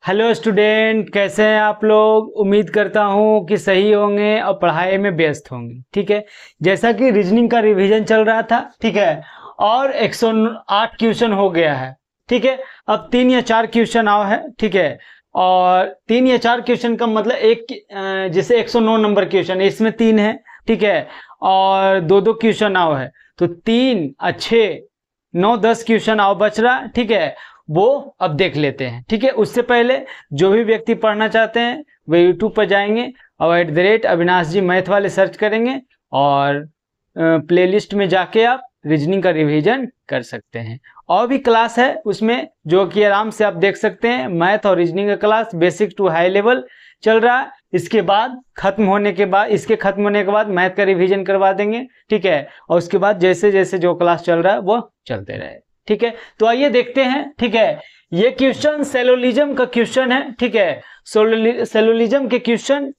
Hello student, कैसे हैं आप लोग। उम्मीद करता हूं कि सही होंगे और पढ़ाई में व्यस्त होंगे। ठीक है, जैसा कि रीजनिंग का रिवीजन चल रहा था, ठीक है, और 108 क्वेश्चन हो गया है। ठीक है, अब 3 या 4 क्वेश्चन आओ है। ठीक है, और 3 या 4 क्वेश्चन का मतलब जैसे 109 नंबर क्वेश्चन, इसमें 3 है। ठीक है, और 2-2 क्वेश्चन आओ है, तो 3 अच्छे 9-10 क्वेश्चन आओ बच रहा। ठीक है, वो अब देख लेते हैं। ठीक है, उससे पहले जो भी व्यक्ति पढ़ना चाहते हैं वे यूट्यूब पर जाएंगे और @अविनाश जी मैथ वाले सर्च करेंगे और प्लेलिस्ट में जाके आप रीजनिंग का रिवीजन कर सकते हैं। और भी क्लास है उसमें जो कि आराम से आप देख सकते हैं। मैथ और रीजनिंग का class basic to high level चल रहा है। इसके बाद खत्म होने के बाद मैथ का रिवीजन करवा देंगे। ठीक है, और उसके बाद जैसे जैसे जो क्लास चल रहा है वो चलते रहे। ठीक है, तो आइए देखते हैं। ठीक है, ये क्वेश्चन सेलोलिज्म का क्वेश्चन है। ठीक है, सेलोलिज्म के क्वेश्चन।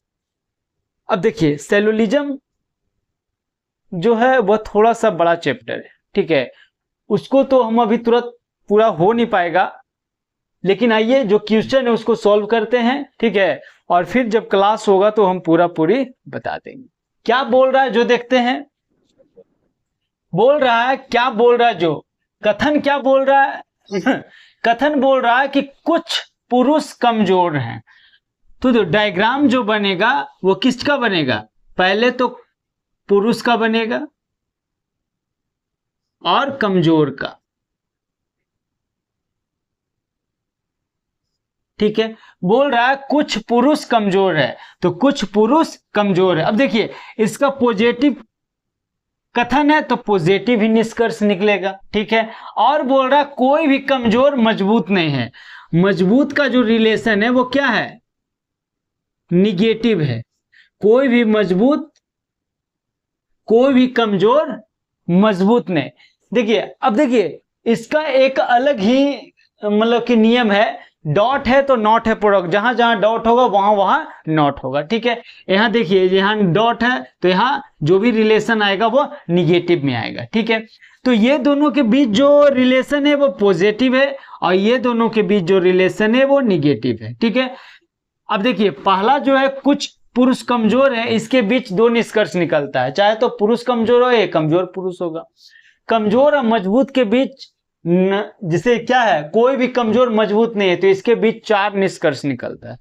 अब देखिए, सेलोलिज्म जो है वह थोड़ा सा बड़ा चैप्टर है। ठीक है, उसको तो हम अभी तुरंत पूरा हो नहीं पाएगा, लेकिन आइए जो क्वेश्चन है उसको सॉल्व करते हैं। ठीक है, और फिर जब क्लास होगा तो हम पूरी बता देंगे। क्या बोल रहा है जो देखते हैं। क्या बोल रहा है जो कथन क्या बोल रहा है कथन बोल रहा है कि कुछ पुरुष कमजोर हैं। तो जो डायग्राम जो बनेगा वो किसका बनेगा, पहले तो पुरुष का बनेगा और कमजोर का। ठीक है, बोल रहा है कुछ पुरुष कमजोर है, तो कुछ पुरुष कमजोर है। अब देखिए, इसका पॉजिटिव कथन है तो पॉजिटिव ही निष्कर्ष निकलेगा। ठीक है, और बोल रहा है कोई भी कमजोर मजबूत नहीं है। मजबूत का जो रिलेशन है वो क्या है, निगेटिव है। कोई भी कमजोर मजबूत नहीं। देखिए, अब देखिए इसका एक अलग ही मतलब कि नियम है। डॉट है तो नॉट है प्रोडक्ट, जहां जहां डॉट होगा वहां वहां नॉट होगा। ठीक है, यहां देखिए यहां डॉट है तो यहां जो भी रिलेशन आएगा वो निगेटिव में आएगा। ठीक है, तो ये दोनों के बीच जो रिलेशन है वो पॉजिटिव है और ये दोनों के बीच जो रिलेशन है वो निगेटिव है। ठीक है, अब देखिए पहला जो है कुछ पुरुष कमजोर है, इसके बीच 2 निष्कर्ष निकलता है। चाहे तो पुरुष कमजोर हो या कमजोर पुरुष होगा। कमजोर और मजबूत के बीच जिसे क्या है, कोई भी कमजोर मजबूत नहीं है, तो इसके बीच 4 निष्कर्ष निकलता है।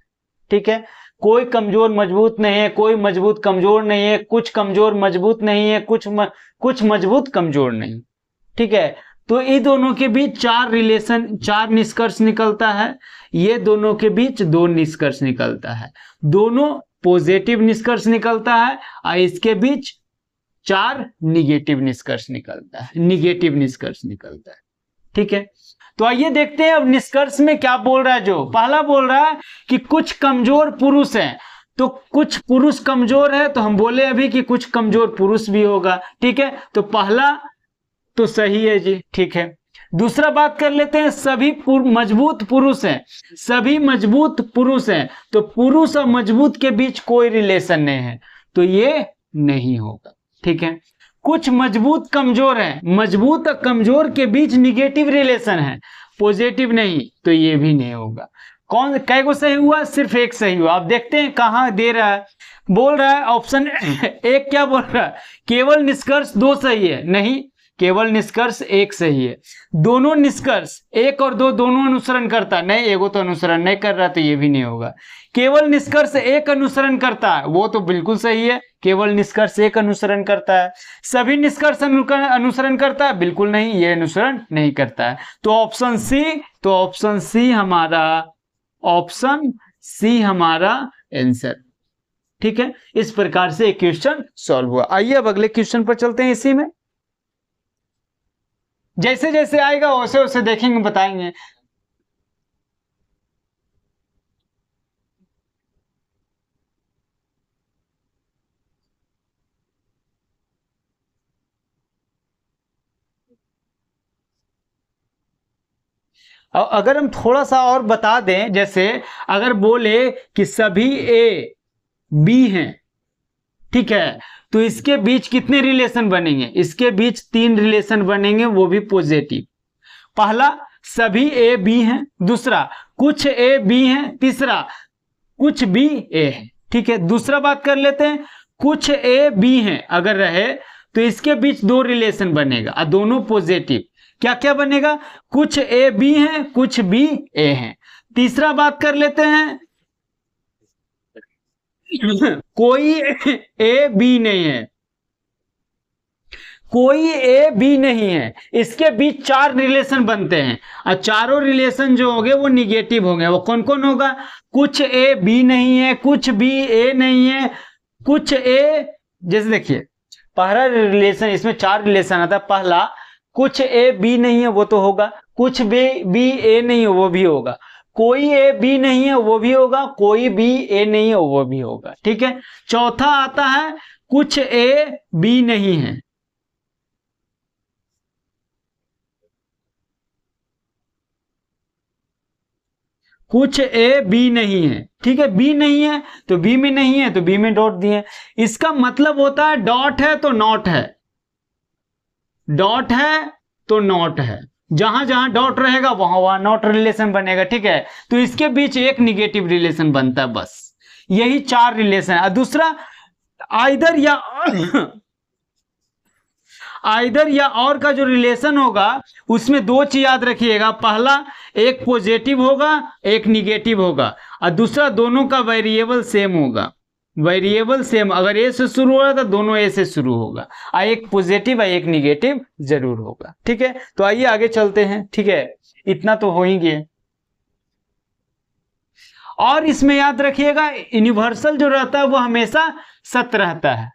ठीक है, कोई कमजोर मजबूत नहीं है, कोई मजबूत कमजोर नहीं है, कुछ कमजोर मजबूत नहीं है, कुछ मजबूत कमजोर नहीं। ठीक है, तो इन दोनों के बीच 4 निष्कर्ष निकलता है। ये दोनों के बीच 2 निष्कर्ष निकलता है। दोनों पॉजिटिव निष्कर्ष निकलता है और इसके बीच 4 निगेटिव निष्कर्ष निकलता है। ठीक है, तो आइए देखते हैं अब निष्कर्ष में क्या बोल रहा है। जो पहला बोल रहा है कि कुछ कमजोर पुरुष हैं, तो कुछ पुरुष कमजोर है, तो हम बोले अभी कि कुछ कमजोर पुरुष भी होगा। ठीक है, तो पहला तो सही है जी। ठीक है, दूसरा बात कर लेते हैं, सभी मजबूत पुरुष हैं, तो पुरुष और मजबूत के बीच कोई रिलेशन नहीं है, तो ये नहीं होगा। ठीक है, कुछ मजबूत कमजोर है, मजबूत और कमजोर के बीच निगेटिव रिलेशन है, पॉजिटिव नहीं, तो ये भी नहीं होगा। कौन कै को सही हुआ, सिर्फ एक सही हुआ। आप देखते हैं कहां दे रहा है, बोल रहा है ऑप्शन एक क्या बोल रहा है, केवल निष्कर्ष 2 सही है। नहीं, केवल निष्कर्ष 1 सही है। दोनों निष्कर्ष 1 और 2 दोनों अनुसरण करता है, नहीं एगो तो अनुसरण नहीं कर रहा, तो ये भी नहीं होगा। केवल निष्कर्ष 1 अनुसरण करता है, वो तो बिल्कुल सही है, केवल निष्कर्ष 1 अनुसरण करता है। सभी निष्कर्ष अनुसरण करता है, बिल्कुल नहीं, ये अनुसरण नहीं करता है। तो ऑप्शन सी हमारा आंसर। ठीक है, इस प्रकार से एक क्वेश्चन सॉल्व हुआ। आइए अब अगले क्वेश्चन पर चलते हैं। इसी में जैसे जैसे आएगा वैसे वैसे देखेंगे, बताएंगे। और अगर हम थोड़ा सा और बता दें, जैसे अगर बोले कि सभी ए बी हैं, ठीक है, तो इसके बीच कितने रिलेशन बनेंगे? इसके बीच 3 रिलेशन बनेंगे, वो भी पॉजिटिव। पहला, सभी ए बी हैं। दूसरा, कुछ ए बी हैं। तीसरा, कुछ बी ए है। ठीक है, दूसरा बात कर लेते हैं। कुछ ए बी हैं अगर रहे तो इसके बीच 2 रिलेशन बनेगा और दोनों पॉजिटिव। क्या क्या बनेगा? कुछ ए बी हैं, कुछ बी ए हैं। तीसरा बात कर लेते हैं, कोई ए बी नहीं है, कोई ए बी नहीं है। इसके बीच 4 रिलेशन बनते हैं और चारों रिलेशन जो होंगे वो निगेटिव होंगे। वो कौन कौन होगा? कुछ ए बी नहीं है, कुछ बी ए नहीं है, कुछ ए, जैसे देखिए पहला रिलेशन, इसमें 4 रिलेशन आता है। पहला, कुछ ए बी नहीं है, वो तो होगा। कुछ बी ए नहीं है, वो भी होगा। कोई ए बी नहीं है, वो भी होगा। कोई बी ए नहीं है, वो भी होगा। ठीक है, चौथा आता है कुछ ए बी नहीं है। कुछ ए बी नहीं है। ठीक है, बी नहीं है तो बी में नहीं है तो बी में डॉट दिए। इसका मतलब होता है डॉट है तो नॉट है, डॉट है तो नॉट है। जहां जहां डॉट रहेगा वहां वहां नॉट रिलेशन बनेगा। ठीक है, तो इसके बीच एक निगेटिव रिलेशन बनता है, बस यही 4 रिलेशन है। दूसरा, आइदर या आइदर या और का जो रिलेशन होगा उसमें 2 चीज याद रखिएगा। पहला, एक पॉजिटिव होगा, एक निगेटिव होगा, और दूसरा दोनों का वेरिएबल सेम होगा। वेरिएबल सेम, अगर ए से शुरू हो रहा तो दोनों ए से शुरू होगा, और एक पॉजिटिव और एक निगेटिव जरूर होगा। ठीक है, तो आइए आगे चलते हैं। ठीक है, इतना तो हो ही गया। और इसमें याद रखिएगा, यूनिवर्सल जो रहता है वो हमेशा सत्य रहता है।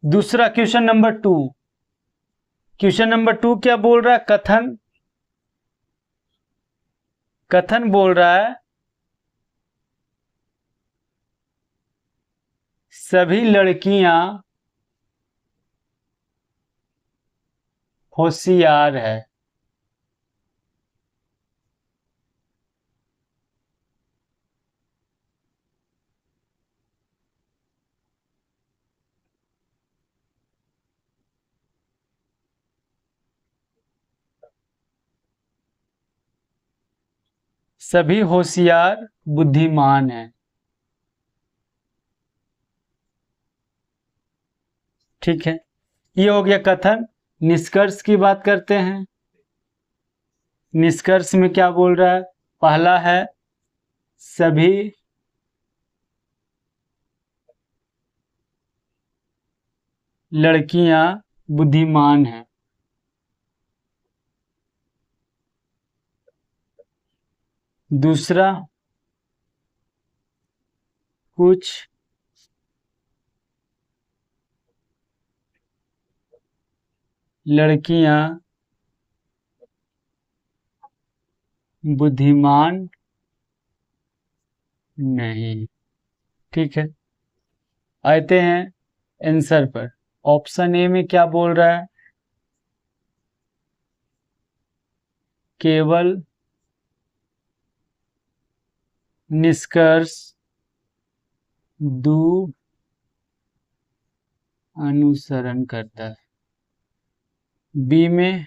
दूसरा क्वेश्चन नंबर 2, क्वेश्चन नंबर 2 क्या बोल रहा है? कथन, कथन बोल रहा है सभी लड़कियां होशियार है। सभी होशियार बुद्धिमान है। ठीक है, ये हो गया कथन। निष्कर्ष की बात करते हैं। निष्कर्ष में क्या बोल रहा है? पहला है सभी लड़कियां बुद्धिमान हैं। दूसरा, कुछ लड़कियां बुद्धिमान नहीं। ठीक है, आते हैं आंसर पर। ऑप्शन ए में क्या बोल रहा है? केवल निष्कर्ष दो अनुसरण करता है। बी में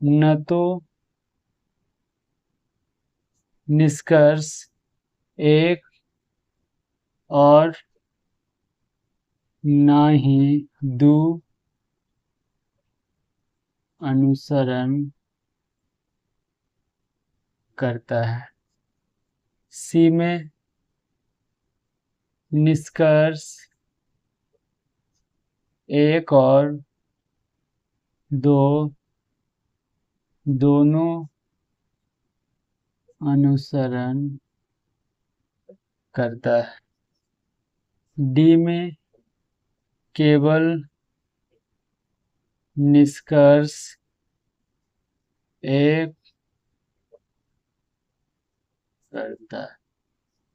न तो निष्कर्ष एक और न ही दो अनुसरण करता है। सी में निष्कर्ष एक और दो दोनों अनुसरण करता है। डी में केवल निष्कर्ष एक करता,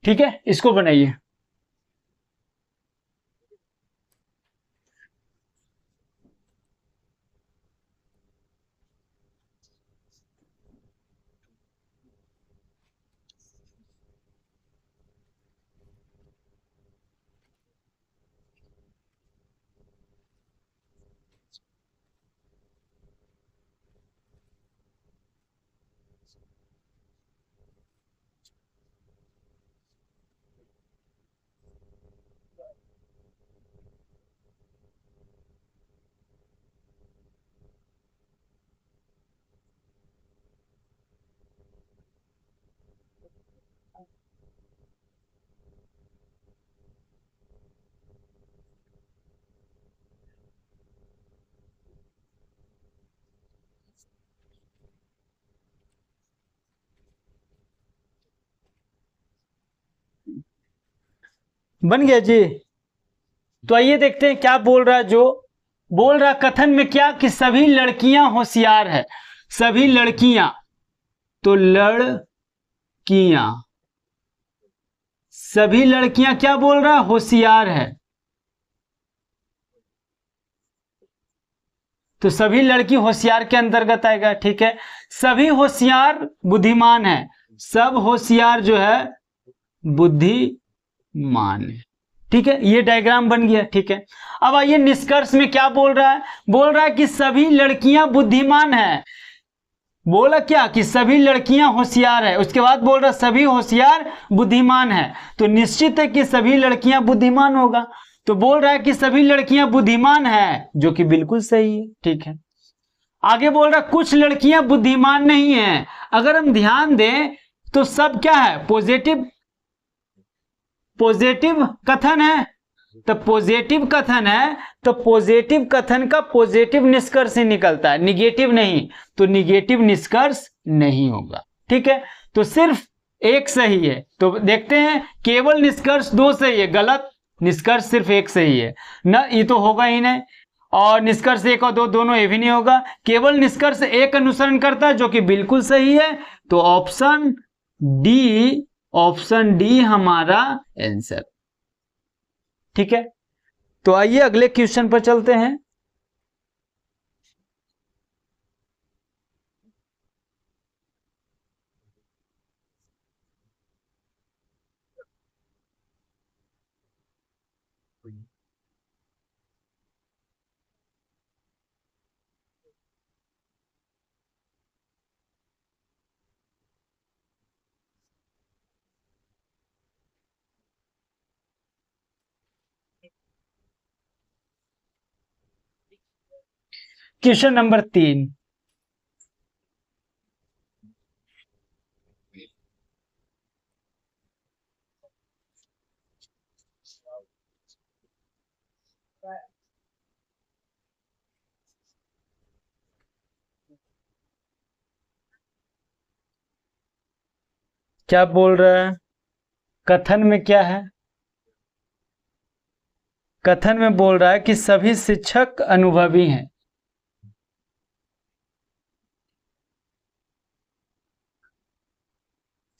ठीक है, इसको बनाइए। बन गया जी। तो आइए देखते हैं क्या बोल रहा है। जो बोल रहा कथन में क्या कि सभी लड़कियां होशियार है। सभी लड़कियां, तो लड़कियां, सभी लड़कियां क्या बोल रहा है, होशियार है। तो सभी लड़की होशियार के अंतर्गत आएगा, ठीक है। सभी होशियार बुद्धिमान है। सब होशियार जो है बुद्धिमान है, ठीक है। ये डायग्राम बन गया, ठीक है। अब आइए निष्कर्ष में क्या बोल रहा है। बोल रहा है कि सभी लड़कियां बुद्धिमान है। बोला क्या कि सभी लड़कियां होशियार है, उसके बाद बोल रहा सभी होशियार बुद्धिमान है। तो निश्चित है कि सभी लड़कियां बुद्धिमान होगा। तो बोल रहा है कि सभी लड़कियां बुद्धिमान है, जो कि बिल्कुल सही है, ठीक है। आगे बोल रहा कुछ लड़कियां बुद्धिमान नहीं है। अगर हम ध्यान दें तो सब क्या है, पॉजिटिव, पॉजिटिव कथन है। तो पॉजिटिव कथन है, तो पॉजिटिव कथन का पॉजिटिव निष्कर्ष ही निकलता है, निगेटिव नहीं। तो निगेटिव निष्कर्ष नहीं होगा, ठीक है। तो सिर्फ एक सही है। तो देखते हैं, केवल निष्कर्ष दो सही है, गलत निष्कर्ष सिर्फ एक सही है ना, ये तो होगा ही नहीं। और निष्कर्ष एक और दो दोनों ये भी नहीं होगा। केवल निष्कर्ष एक अनुसरण करता है, जो कि बिल्कुल सही है। तो ऑप्शन डी, ऑप्शन डी हमारा आंसर, ठीक है। तो आइए अगले क्वेश्चन पर चलते हैं। Question number 3। क्या बोल रहा है, कथन में क्या है। कथन में बोल रहा है कि सभी शिक्षक अनुभवी हैं।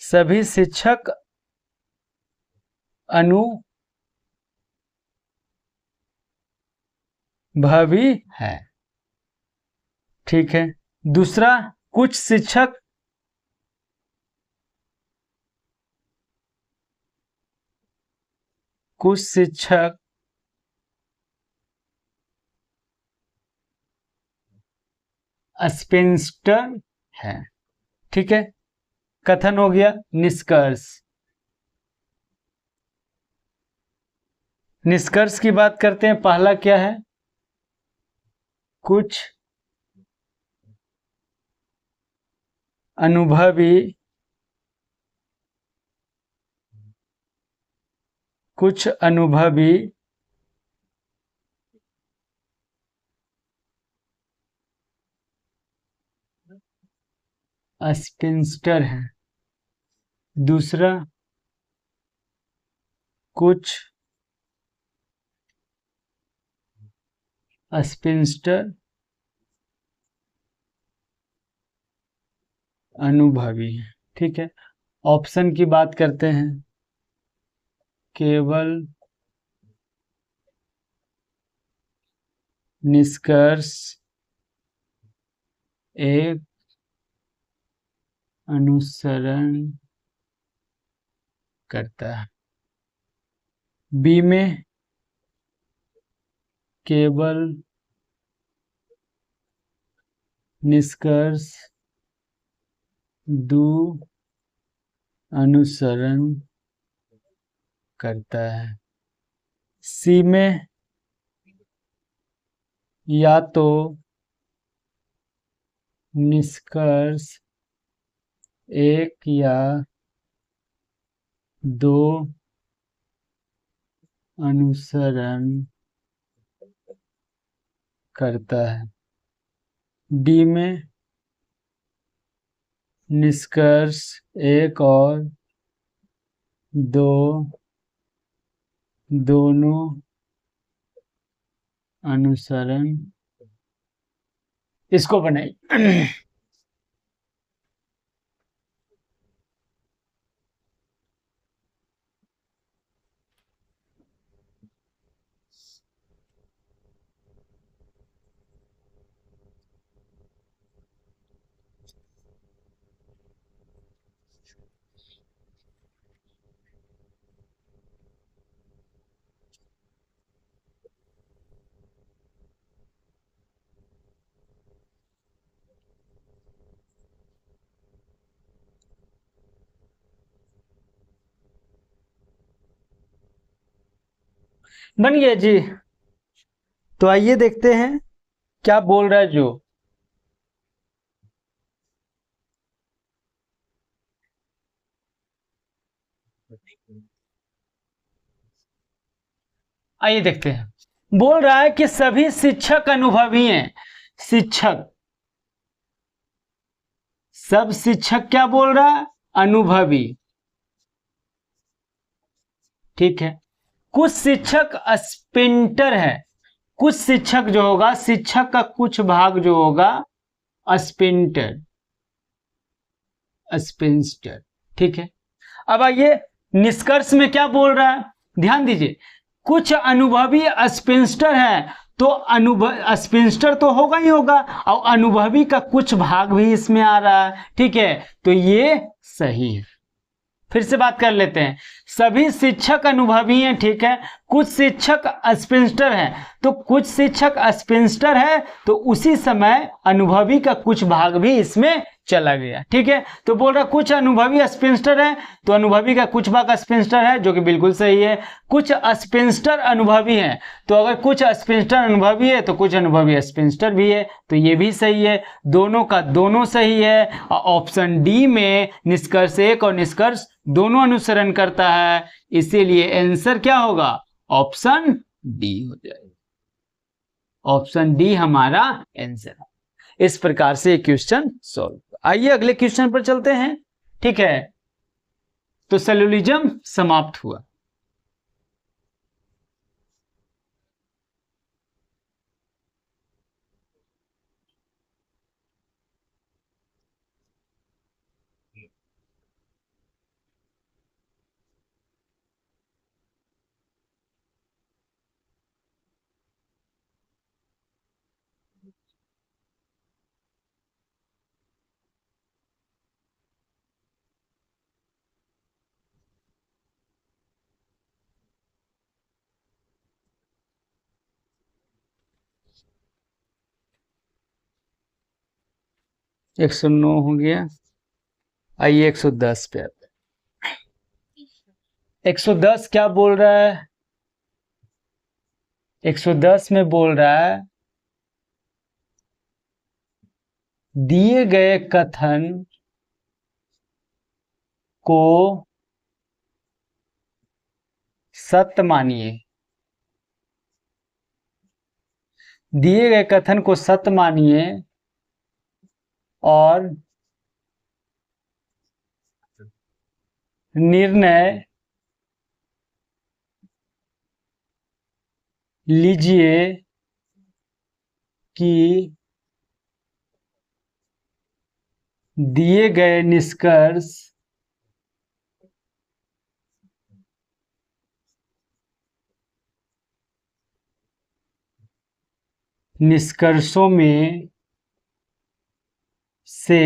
सभी शिक्षक अनुभवी है, ठीक है। दूसरा, कुछ शिक्षक कुछ शिक्षक स्पिंस्टर है, ठीक है। कथन हो गया। निष्कर्ष, निष्कर्ष की बात करते हैं। पहला क्या है, कुछ अनुभवी, कुछ अनुभवी स्पिंस्टर है। दूसरा, कुछ स्पिंस्टर अनुभवी है। ठीक है, ऑप्शन की बात करते हैं। केवल निष्कर्ष एक अनुसरण करता है। बी में केवल निष्कर्ष दो अनुसरण करता है। सी में या तो निष्कर्ष एक या दो अनुसरण करता है। डी में निष्कर्ष एक और दो दोनों अनुसरण इसको बनाइए। बन गया जी। तो आइए देखते हैं क्या बोल रहा है जो। आइए देखते हैं। बोल रहा है कि सभी शिक्षक अनुभवी हैं। शिक्षक, सब शिक्षक क्या बोल रहा है? अनुभवी। ठीक है, कुछ शिक्षक स्पिंटर है। कुछ शिक्षक जो होगा, शिक्षक का कुछ भाग जो होगा स्पिंटर, स्पिंस्टर। ठीक है, अब आइए निष्कर्ष में क्या बोल रहा है, ध्यान दीजिए। कुछ अनुभवी स्पिंस्टर है, तो अनुभव स्पिंस्टर तो होगा ही होगा, और अनुभवी का कुछ भाग भी इसमें आ रहा है। ठीक है, तो ये सही है। फिर से बात कर लेते हैं। सभी शिक्षक अनुभवी हैं, ठीक है। कुछ शिक्षक स्पिंस्टर हैं, तो कुछ शिक्षक स्पिंस्टर है, तो उसी समय अनुभवी का कुछ भाग भी इसमें चला गया। ठीक है, तो बोल रहा कुछ अनुभवी स्पिंस्टर है, तो अनुभवी का कुछ भाग स्पिंस्टर है, जो कि बिल्कुल सही है। कुछ स्पिंस्टर अनुभवी हैं, तो अगर कुछ स्पिंस्टर अनुभवी है तो कुछ अनुभवी स्पिंस्टर भी है, तो ये भी सही है। दोनों का दोनों सही है। ऑप्शन डी में निष्कर्ष एक और निष्कर्ष दोनों अनुसरण करता है, इसीलिए आंसर क्या होगा? ऑप्शन डी हो जाएगा। ऑप्शन डी हमारा आंसर है। इस प्रकार से क्वेश्चन सॉल्व। आइए अगले क्वेश्चन पर चलते हैं। ठीक है, तो सेल्यूलिज्म समाप्त हुआ। एक 109 हो गया। आइए 110 पे आते हैं। 110 क्या बोल रहा है? 110 में बोल रहा है दिए गए कथन को सत्य मानिए। दिए गए कथन को सत्य मानिए और निर्णय लीजिए कि दिए गए निष्कर्षों में से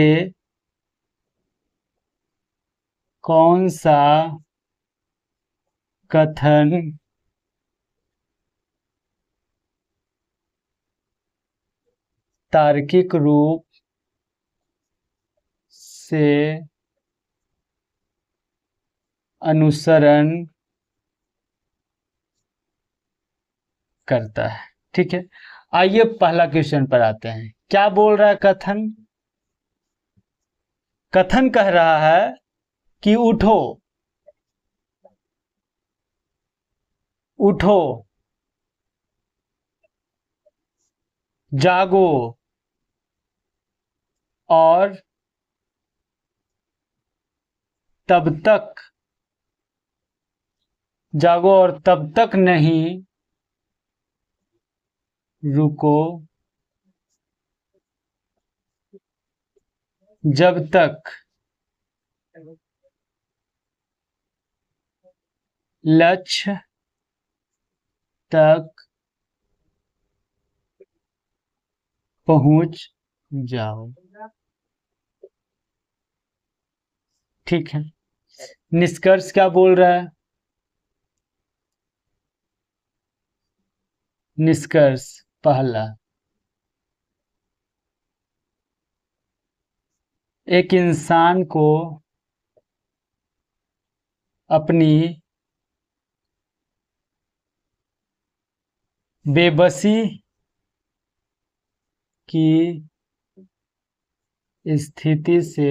कौन सा कथन तार्किक रूप से अनुसरण करता है। ठीक है, आइए पहला क्वेश्चन पर आते हैं। क्या बोल रहा है कथन? कथन कह रहा है कि उठो, उठो, जागो और तब तक जागो और तब तक नहीं रुको जब तक लक्ष्य तक पहुंच जाओ। ठीक है, निष्कर्ष क्या बोल रहा है? निष्कर्ष पहला, एक इंसान को अपनी बेबसी की स्थिति से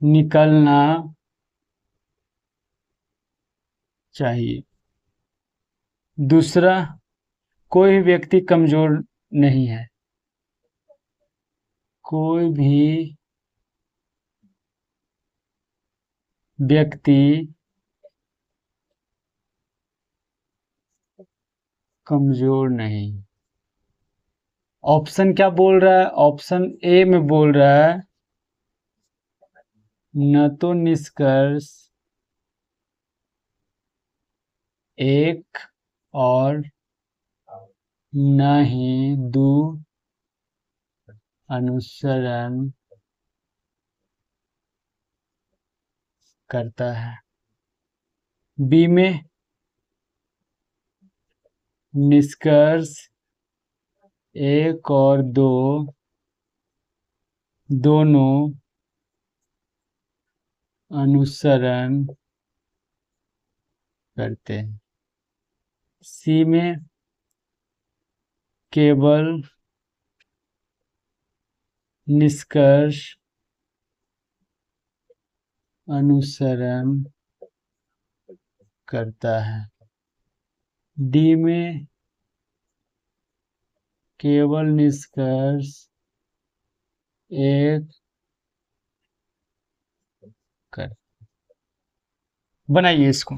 निकलना चाहिए। दूसरा, कोई व्यक्ति कमजोर नहीं है, कोई भी व्यक्ति कमजोर नहीं। ऑप्शन क्या बोल रहा है? ऑप्शन ए में बोल रहा है न तो निष्कर्ष एक और न ही दो अनुसरण करता है। बी में निष्कर्ष एक और दो दोनों अनुसरण करते हैं। सी में केवल निष्कर्ष अनुसरण करता है। डी में केवल निष्कर्ष एक कर। बनाइए इसको।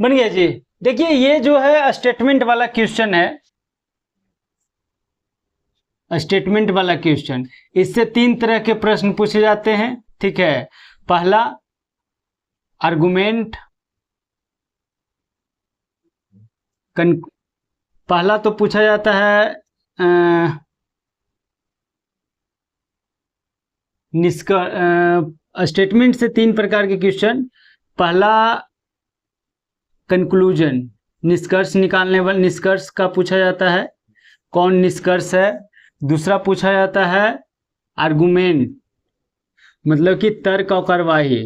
बन गया जी। देखिए ये जो है स्टेटमेंट वाला क्वेश्चन है, स्टेटमेंट वाला क्वेश्चन। इससे 3 तरह के प्रश्न पूछे जाते हैं, ठीक है। पहला आर्गुमेंट, पहला तो पूछा जाता है स्टेटमेंट से 3 प्रकार के क्वेश्चन। पहला कंक्लूजन, निष्कर्ष निकालने वाला, निष्कर्ष का पूछा जाता है, कौन निष्कर्ष है। दूसरा पूछा जाता है आर्गुमेंट, मतलब कि तर्क और कार्यवाही।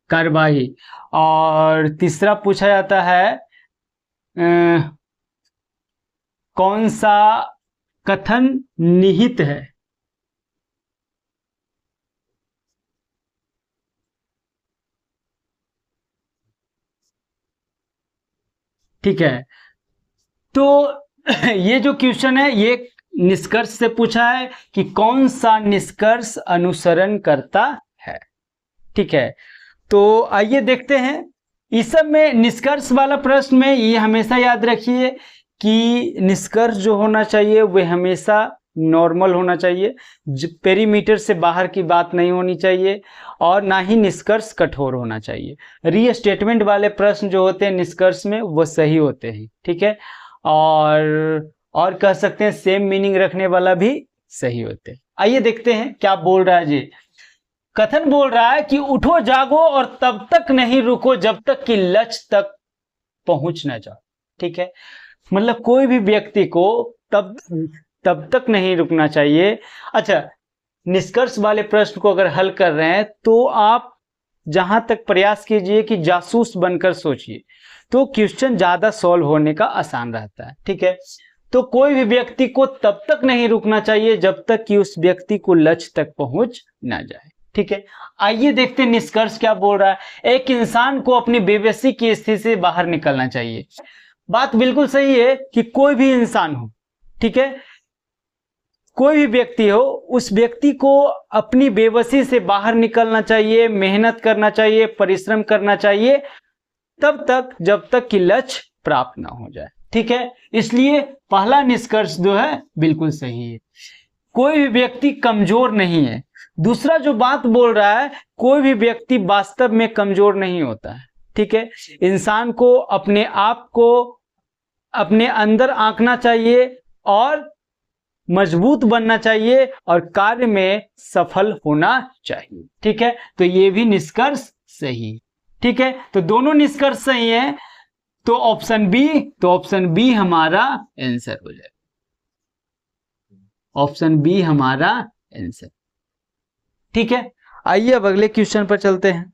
कार्यवाही। और तीसरा पूछा जाता है कौन सा कथन निहित है। ठीक है, तो ये जो क्वेश्चन है ये निष्कर्ष से पूछा है कि कौन सा निष्कर्ष अनुसरण करता है। ठीक है, तो आइए देखते हैं। इस सब में निष्कर्ष वाला प्रश्न में ये हमेशा याद रखिए कि निष्कर्ष जो होना चाहिए वह हमेशा नॉर्मल होना चाहिए, पेरीमीटर से बाहर की बात नहीं होनी चाहिए, और ना ही निष्कर्ष कठोर होना चाहिए। रीस्टेटमेंट वाले प्रश्न जो होते हैं निष्कर्ष में वो सही होते हैं, ठीक है। और कह सकते हैं सेम मीनिंग रखने वाला भी सही होते हैं। आइए देखते हैं क्या बोल रहा है जी। कथन बोल रहा है कि उठो जागो और तब तक नहीं रुको जब तक कि लक्ष्य तक पहुंच ना जाओ। ठीक है, मतलब कोई भी व्यक्ति को तब तक नहीं रुकना चाहिए। अच्छा, निष्कर्ष वाले प्रश्न को अगर हल कर रहे हैं तो आप जहां तक प्रयास कीजिए कि जासूस बनकर सोचिए, तो क्वेश्चन ज्यादा सॉल्व होने का आसान रहता है। ठीक है, तो कोई भी व्यक्ति को तब तक नहीं रुकना चाहिए जब तक कि उस व्यक्ति को लक्ष्य तक पहुंच ना जाए। ठीक है, आइए देखते हैं निष्कर्ष क्या बोल रहा है। एक इंसान को अपनी बेबसी की स्थिति से बाहर निकलना चाहिए। बात बिल्कुल सही है कि कोई भी इंसान हो, ठीक है, कोई भी व्यक्ति हो, उस व्यक्ति को अपनी बेबसी से बाहर निकलना चाहिए, मेहनत करना चाहिए, परिश्रम करना चाहिए, तब तक जब तक कि लक्ष्य प्राप्त ना हो जाए। ठीक है, इसलिए पहला निष्कर्ष जो है बिल्कुल सही है, कोई भी व्यक्ति कमजोर नहीं है। दूसरा जो बात बोल रहा है, कोई भी व्यक्ति वास्तव में कमजोर नहीं होता है। ठीक है, इंसान को अपने आप को अपने अंदर आंकना चाहिए और मजबूत बनना चाहिए और कार्य में सफल होना चाहिए। ठीक है, तो ये भी निष्कर्ष सही। ठीक है, तो दोनों निष्कर्ष सही है, तो ऑप्शन बी हमारा आंसर हो जाएगा। ऑप्शन बी हमारा आंसर। ठीक है, आइए अब अगले क्वेश्चन पर चलते हैं।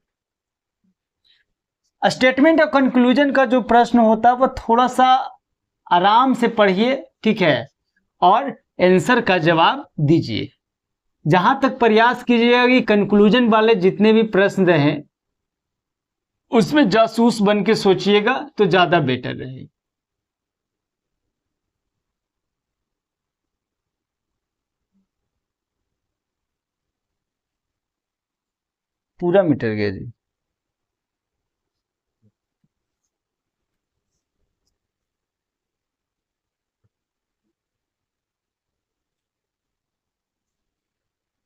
स्टेटमेंट और कंक्लूजन का जो प्रश्न होता है वो थोड़ा सा आराम से पढ़िए, ठीक है, और आंसर का जवाब दीजिए। जहां तक प्रयास कीजिएगा कि कंक्लूजन वाले जितने भी प्रश्न रहे उसमें जासूस बन के सोचिएगा तो ज्यादा बेटर रहेगा। पूरा मिटर गया जी।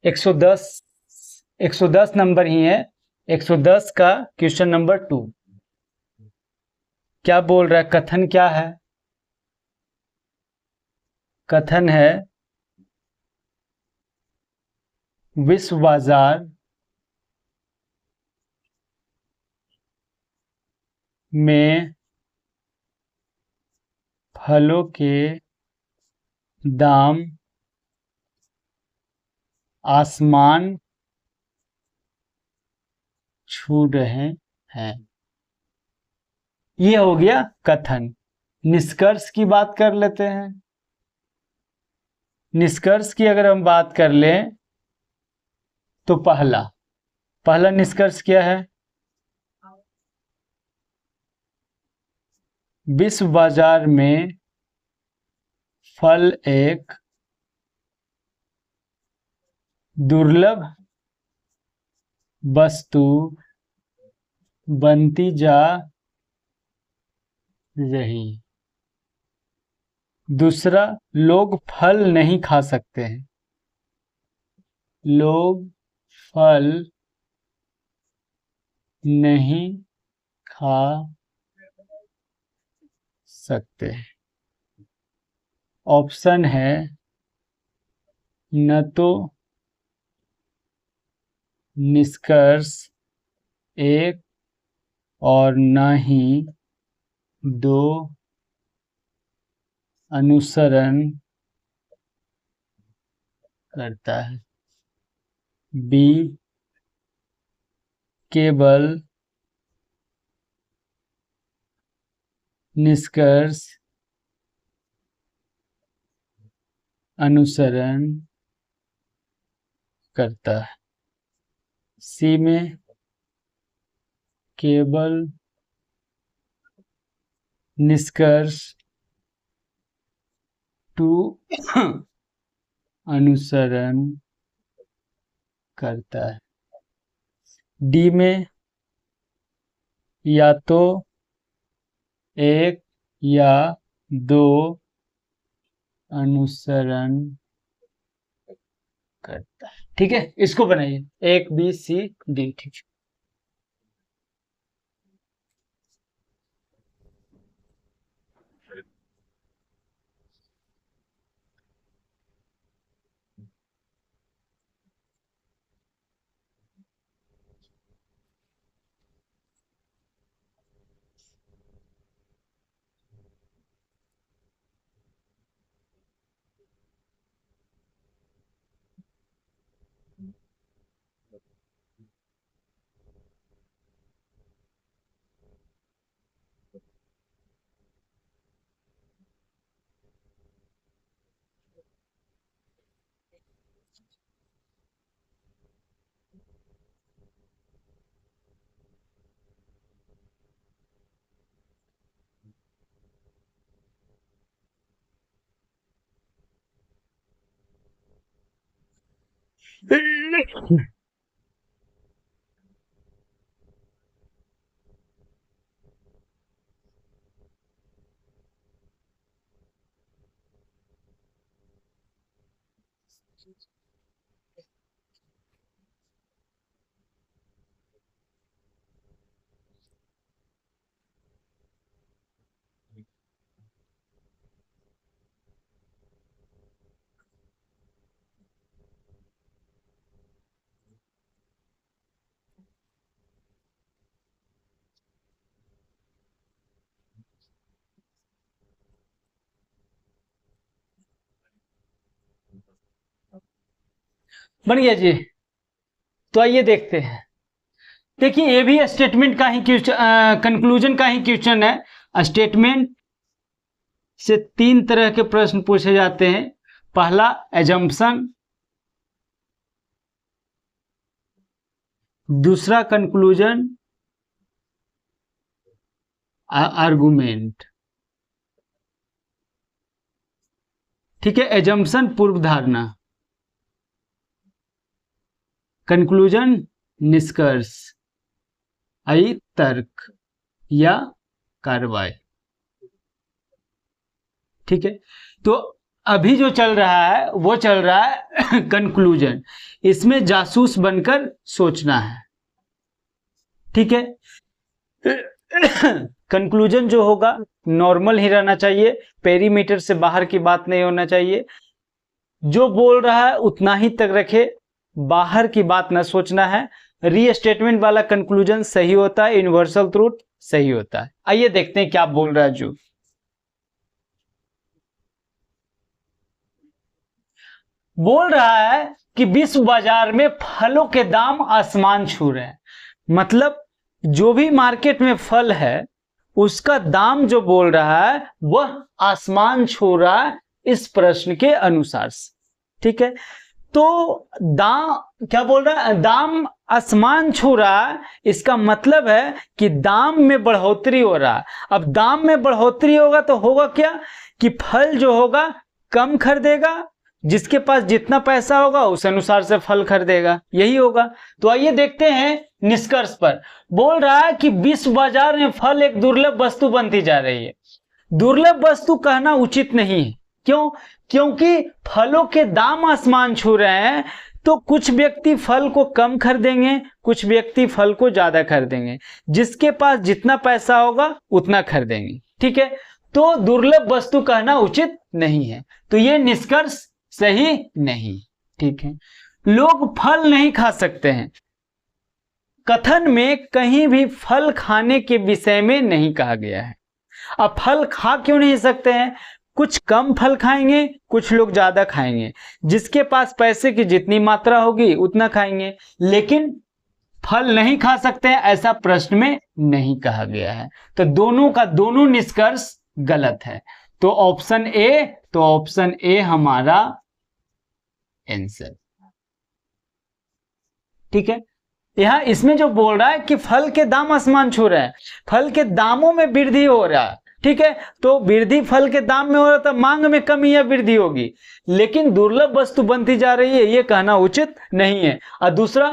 एक सौ दस नंबर ही है। 110 का क्वेश्चन नंबर 2 क्या बोल रहा है? कथन क्या है? कथन है विश्व बाजार में फलों के दाम आसमान छू रहे हैं। ये हो गया कथन। निष्कर्ष की बात कर लेते हैं। निष्कर्ष की अगर हम बात कर लें तो पहला निष्कर्ष क्या है? विश्व बाजार में फल एक दुर्लभ वस्तु बनती जा रही। दूसरा, लोग फल नहीं खा सकते हैं। लोग फल नहीं खा सकते हैं। ऑप्शन है न तो निष्कर्ष 1 और न ही 2 अनुसरण करता है। बी, केवल निष्कर्ष अनुसरण करता है। सी में केवल निष्कर्ष 2 अनुसरण करता है। डी में या तो 1 या 2 अनुसरण करता है। ठीक है, इसको बनाइए 1 B C D। ठीक है, बन गया जी। तो आइए देखते हैं। देखिए, ये भी स्टेटमेंट का ही क्वेश्चन, कंक्लूजन का ही क्वेश्चन है। स्टेटमेंट से 3 तरह के प्रश्न पूछे जाते हैं। पहला एजम्पशन, दूसरा कंक्लूजन, आर्गुमेंट। ठीक है, एजम्पशन पूर्व धारणा, कंक्लूजन निष्कर्ष, आई तर्क या कार्रवाई। ठीक है, तो अभी जो चल रहा है वो चल रहा है कंक्लूजन। इसमें जासूस बनकर सोचना है। ठीक है, कंक्लूजन जो होगा नॉर्मल ही रहना चाहिए, पेरीमीटर से बाहर की बात नहीं होना चाहिए। जो बोल रहा है उतना ही तक रखे, बाहर की बात ना सोचना है। रीस्टेटमेंट वाला कंक्लूजन सही होता है, यूनिवर्सल ट्रूथ सही होता है। आइए देखते हैं क्या बोल रहा है। जो बोल रहा है कि विश्व बाजार में फलों के दाम आसमान छू रहे हैं। मतलब जो भी मार्केट में फल है उसका दाम जो बोल रहा है वह आसमान छू रहा है इस प्रश्न के अनुसार से। ठीक है, तो दाम क्या बोल रहा है, दाम आसमान छू रहा है, इसका मतलब है कि दाम में बढ़ोतरी हो रहा है। अब दाम में बढ़ोतरी होगा तो होगा क्या कि फल जो होगा कम खरीदेगा, जिसके पास जितना पैसा होगा उस अनुसार से फल खरीदेगा, यही होगा। तो आइए देखते हैं निष्कर्ष पर। बोल रहा है कि विश्व बाजार में फल एक दुर्लभ वस्तु बनती जा रही है। दुर्लभ वस्तु कहना उचित नहीं है। क्यों? क्योंकि फलों के दाम आसमान छू रहे हैं। तो कुछ व्यक्ति फल को कम खरीदेंगे, कुछ व्यक्ति फल को ज्यादा खरीदेंगे। जिसके पास जितना पैसा होगा उतना खरीदेंगे, ठीक है। तो दुर्लभ वस्तु कहना उचित नहीं है। तो ये निष्कर्ष सही नहीं, ठीक है। लोग फल नहीं खा सकते हैं। कथन में कहीं भी फल खाने के विषय में नहीं कहा गया है। अब फल खा क्यों नहीं सकते हैं? कुछ कम फल खाएंगे, कुछ लोग ज्यादा खाएंगे। जिसके पास पैसे की जितनी मात्रा होगी उतना खाएंगे, लेकिन फल नहीं खा सकते हैं ऐसा प्रश्न में नहीं कहा गया है। तो दोनों का दोनों निष्कर्ष गलत है। तो ऑप्शन ए हमारा आंसर, ठीक है। यहां इसमें जो बोल रहा है कि फल के दाम आसमान छू रहे हैं, फल के दामों में वृद्धि हो रहा है, ठीक है। तो वृद्धि फल के दाम में हो रहा है तो मांग में कमी या वृद्धि होगी, लेकिन दुर्लभ वस्तु बनती जा रही है, ये कहना उचित नहीं है। और दूसरा,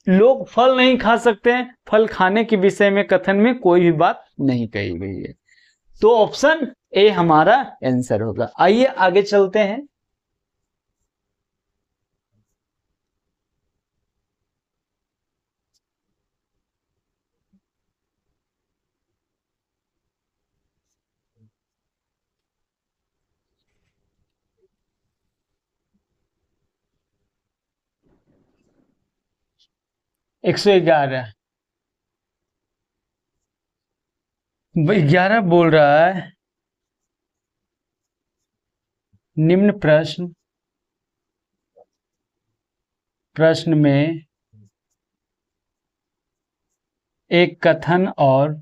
लोग फल नहीं खा सकते हैं, फल खाने के विषय में कथन में कोई भी बात नहीं कही गई है। तो ऑप्शन ए हमारा आंसर होगा। आइए आगे चलते हैं। एक सौ 11 11 बोल रहा है निम्न प्रश्न में एक कथन और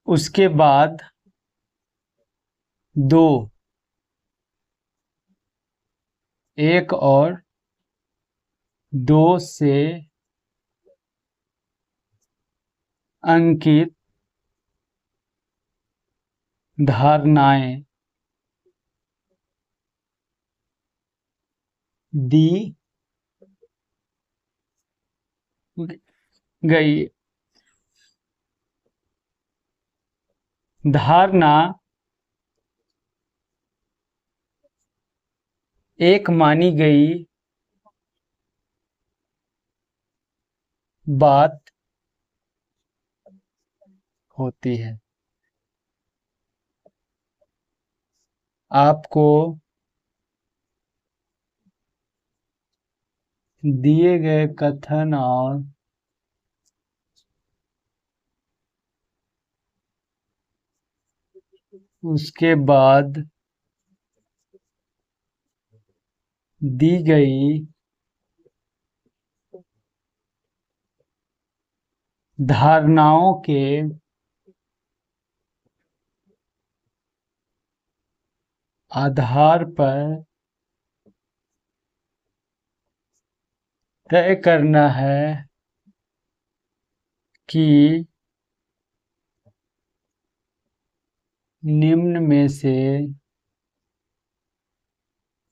उसके बाद दो, एक और दो से अंकित धारणाएं दी गई। धारणा एक मानी गई बात होती है। आपको दिए गए कथन और उसके बाद दी गई धारणाओं के आधार पर तय करना है कि निम्न में से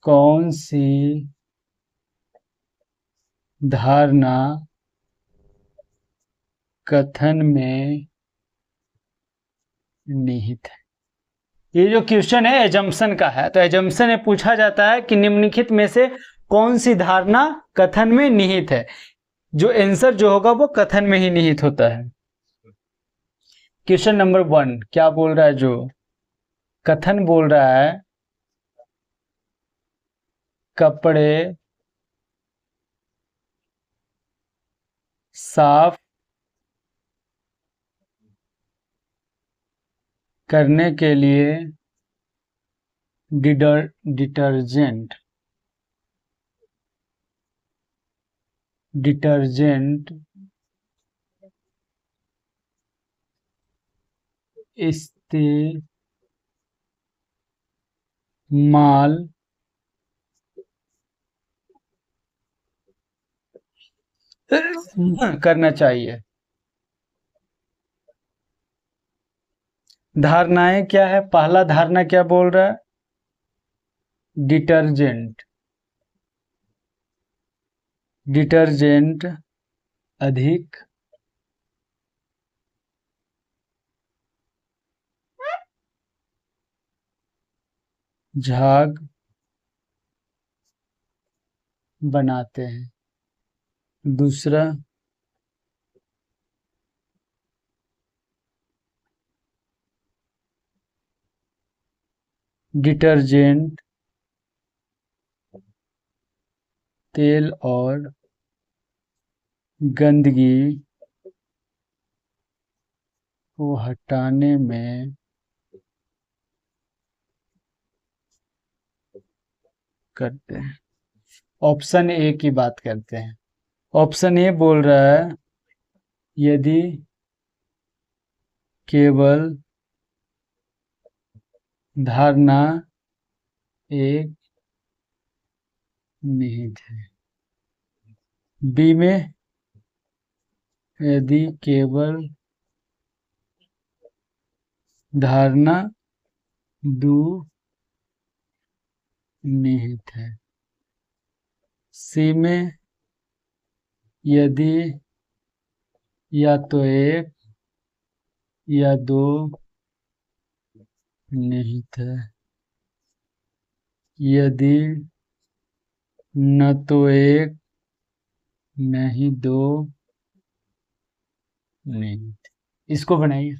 कौन सी धारणा कथन में निहित है। ये जो क्वेश्चन है एजम्पशन का है, तो एजम्पशन में पूछा जाता है कि निम्नलिखित में से कौन सी धारणा कथन में निहित है। जो आंसर जो होगा वो कथन में ही निहित होता है। क्वेश्चन नंबर 1 क्या बोल रहा है? जो कथन बोल रहा है कपड़े साफ करने के लिए डिटर्जेंट इस्तेमाल करना चाहिए। धारणाएं क्या है? पहला धारणा क्या बोल रहा है? डिटर्जेंट, डिटर्जेंट अधिक झाग बनाते हैं। दूसरा, डिटर्जेंट तेल और गंदगी को हटाने में करते हैं। ऑप्शन ए की बात करते हैं। ऑप्शन ए बोल रहा है यदि केवल धारणा एक निहित है। बी में यदि केवल धारणा दो निहित है। सी में यदि या तो एक या दो निहित है। यदि न तो एक नहीं दो निहित। इसको बनाइए।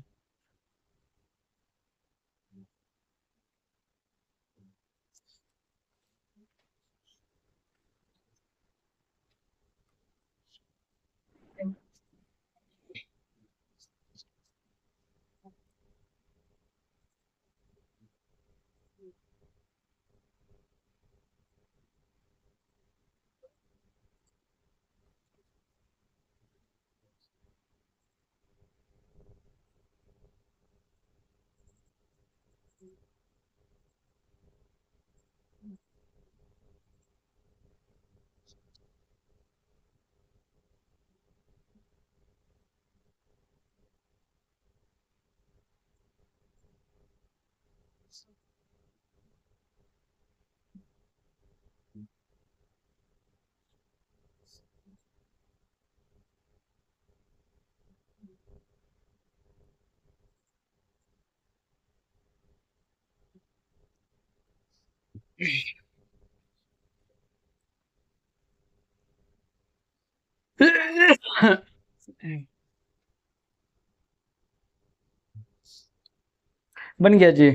बन गया जी।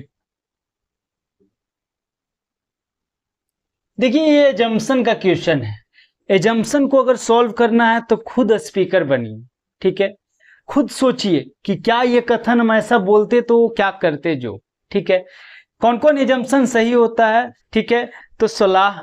देखिए ये एजम्पशन का क्वेश्चन है। एजम्पशन को अगर सॉल्व करना है तो खुद स्पीकर बनिए, ठीक है। खुद सोचिए कि क्या ये कथन हम ऐसा बोलते तो क्या करते जो, ठीक है। कौन कौन एजम्पशन सही होता है, ठीक है। तो सलाह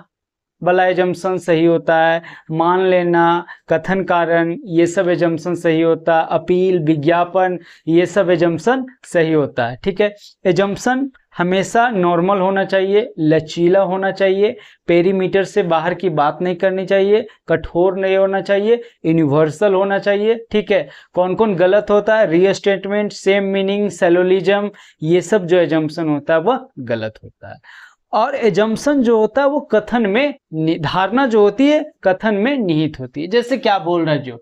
वाला एजम्पशन सही होता है, मान लेना, कथन कारण, ये सब एजम्पशन सही होता है, अपील, विज्ञापन, ये सब एजम्पशन सही होता है, ठीक है। एजम्पशन हमेशा नॉर्मल होना चाहिए, लचीला होना चाहिए, पेरीमीटर से बाहर की बात नहीं करनी चाहिए, कठोर नहीं होना चाहिए, यूनिवर्सल होना चाहिए, ठीक है। कौन कौन गलत होता है? रीस्टेटमेंट, सेम मीनिंग, सैलोलिज्म, ये सब जो एजम्पशन होता है वह गलत होता है। और एजम्पशन जो होता है वो कथन में, धारणा जो होती है कथन में निहित होती है। जैसे क्या बोल रहा है, जो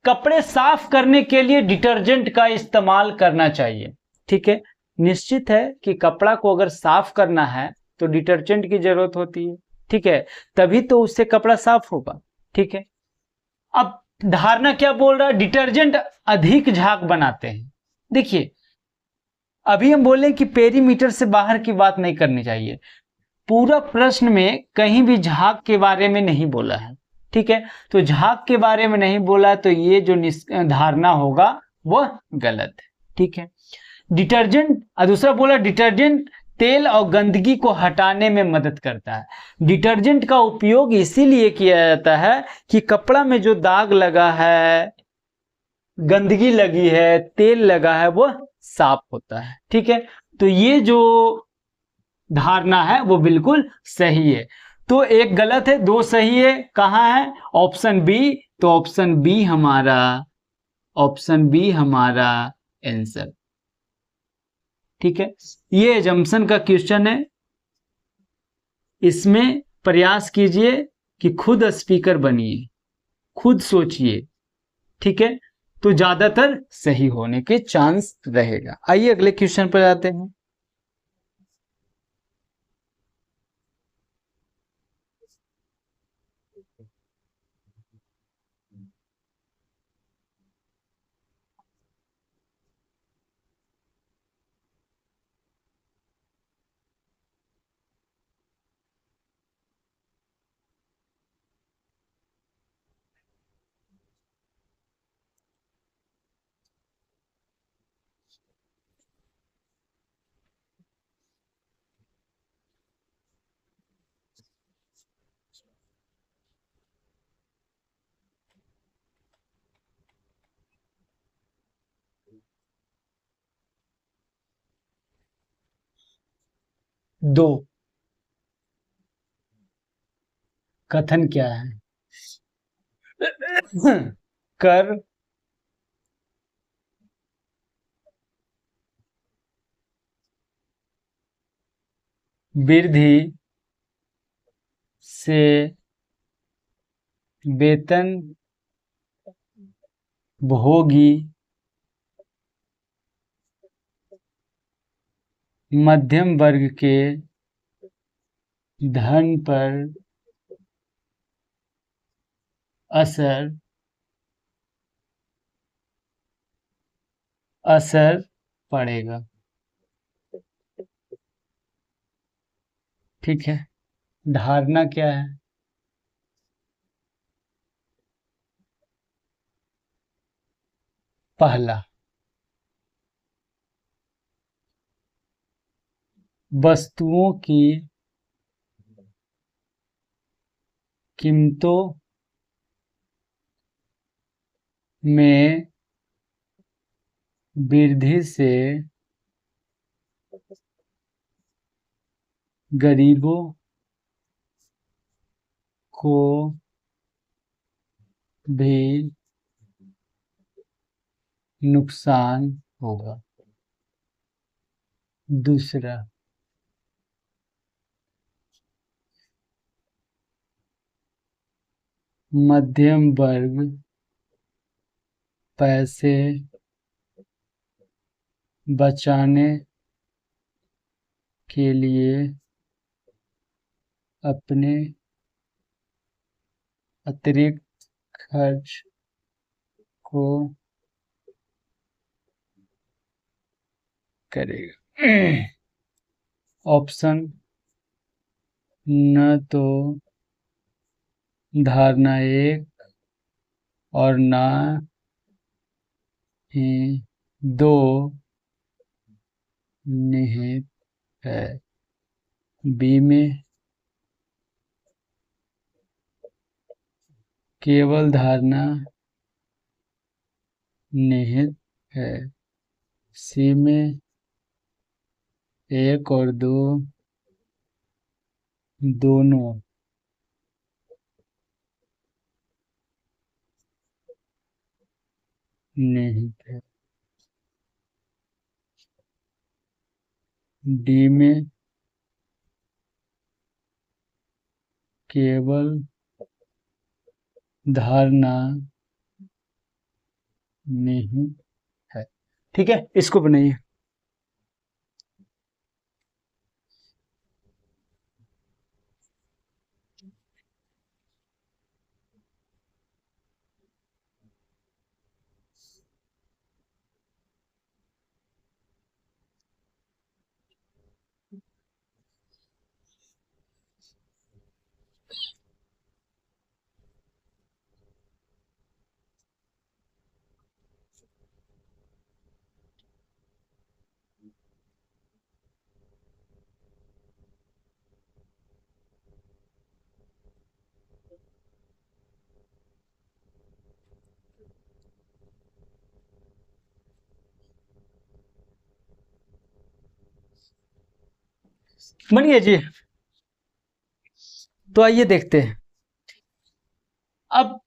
कपड़े साफ करने के लिए डिटर्जेंट का इस्तेमाल करना चाहिए, ठीक है। निश्चित है कि कपड़ा को अगर साफ करना है तो डिटर्जेंट की जरूरत होती है, ठीक है, तभी तो उससे कपड़ा साफ होगा, ठीक है। अब धारणा क्या बोल रहा है? डिटर्जेंट अधिक झाग बनाते हैं। देखिए अभी हम बोले कि पेरीमीटर से बाहर की बात नहीं करनी चाहिए, पूरा प्रश्न में कहीं भी झाग के बारे में नहीं बोला है, ठीक है। तो झाग के बारे में नहीं बोला तो ये जो धारणा होगा वह गलत है, ठीक है। डिटर्जेंट, दूसरा बोला डिटर्जेंट तेल और गंदगी को हटाने में मदद करता है। डिटर्जेंट का उपयोग इसीलिए किया जाता है कि कपड़ा में जो दाग लगा है, गंदगी लगी है, तेल लगा है, वह साफ होता है, ठीक है। तो ये जो धारणा है वो बिल्कुल सही है। तो एक गलत है, दो सही है, कहाँ है? Option B. तो ऑप्शन बी हमारा आंसर। ठीक है, ये एजम्पशन का क्वेश्चन है। इसमें प्रयास कीजिए कि खुद स्पीकर बनिए, खुद सोचिए, ठीक है, तो ज्यादातर सही होने के चांस रहेगा। आइए अगले क्वेश्चन पर जाते हैं। दो, कथन क्या है? कर वृद्धि से वेतन भोगी मध्यम वर्ग के धन पर असर पड़ेगा। ठीक है, धारणा क्या है? पहला, वस्तुओं की कीमतों में वृद्धि से गरीबों को भी नुकसान होगा। दूसरा, मध्यम वर्ग पैसे बचाने के लिए अपने अतिरिक्त खर्च को करेगा। ऑप्शन न तो धारणा एक और ना ही दो निहित है। बी में केवल धारणा निहित है। सी में एक और दो दोनों निहित है। डी में केवल धारणा नहीं है। ठीक है, इसको बनाइए। बनिए जी। तो आइए देखते हैं। अब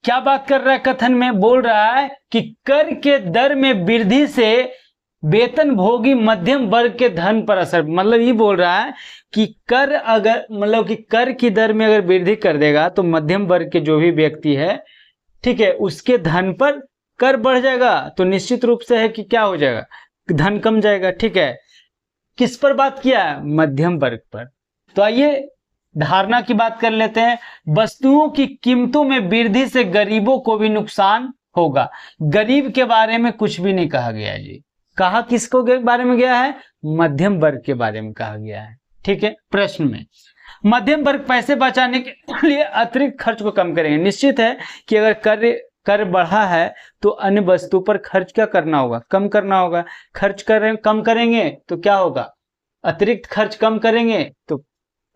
क्या बात कर रहा है कथन में? बोल रहा है कि कर के दर में वृद्धि से वेतन भोगी मध्यम वर्ग के धन पर असर, मतलब ये बोल रहा है कि कर अगर मतलब कि कर की दर में अगर वृद्धि कर देगा तो मध्यम वर्ग के जो भी व्यक्ति है, ठीक है, उसके धन पर कर बढ़ जाएगा, तो निश्चित रूप से है कि क्या हो जाएगा, धन कम जाएगा। ठीक है, किस पर बात किया है, मध्यम वर्ग पर। तो आइए धारणा की बात कर लेते हैं। वस्तुओं की कीमतों में वृद्धि से गरीबों को भी नुकसान होगा। गरीब के बारे में कुछ भी नहीं कहा गया जी। कहा किसको के बारे में गया है, मध्यम वर्ग के बारे में कहा गया है। ठीक है, प्रश्न में मध्यम वर्ग पैसे बचाने के लिए अतिरिक्त खर्च को कम करेंगे। निश्चित है कि अगर कर बढ़ा है तो अन्य वस्तु पर खर्च क्या करना होगा, कम करना होगा। खर्च करें कम करेंगे तो क्या होगा, अतिरिक्त खर्च कम करेंगे तो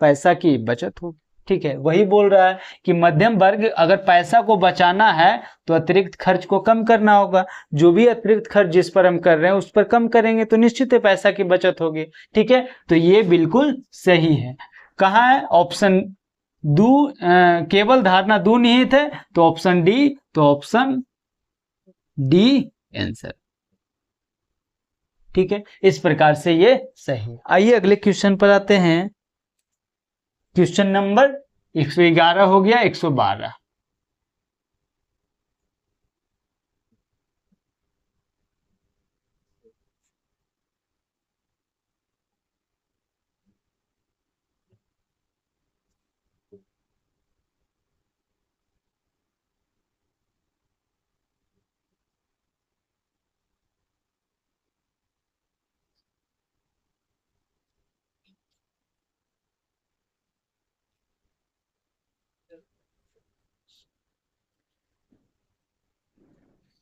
पैसा की बचत होगी। ठीक है, वही बोल रहा है कि मध्यम वर्ग अगर पैसा को बचाना है तो अतिरिक्त खर्च को कम करना होगा। जो भी अतिरिक्त खर्च जिस पर हम कर रहे हैं उस पर कम करेंगे तो निश्चित है पैसा की बचत होगी। ठीक है, तो ये बिल्कुल सही है। कहाँ है ऑप्शन दो, केवल धारणा दो निहित है तो ऑप्शन डी, तो ऑप्शन डी आंसर। ठीक है, इस प्रकार से ये सही है। आइए अगले क्वेश्चन पर आते हैं। क्वेश्चन नंबर 111 हो गया, 112।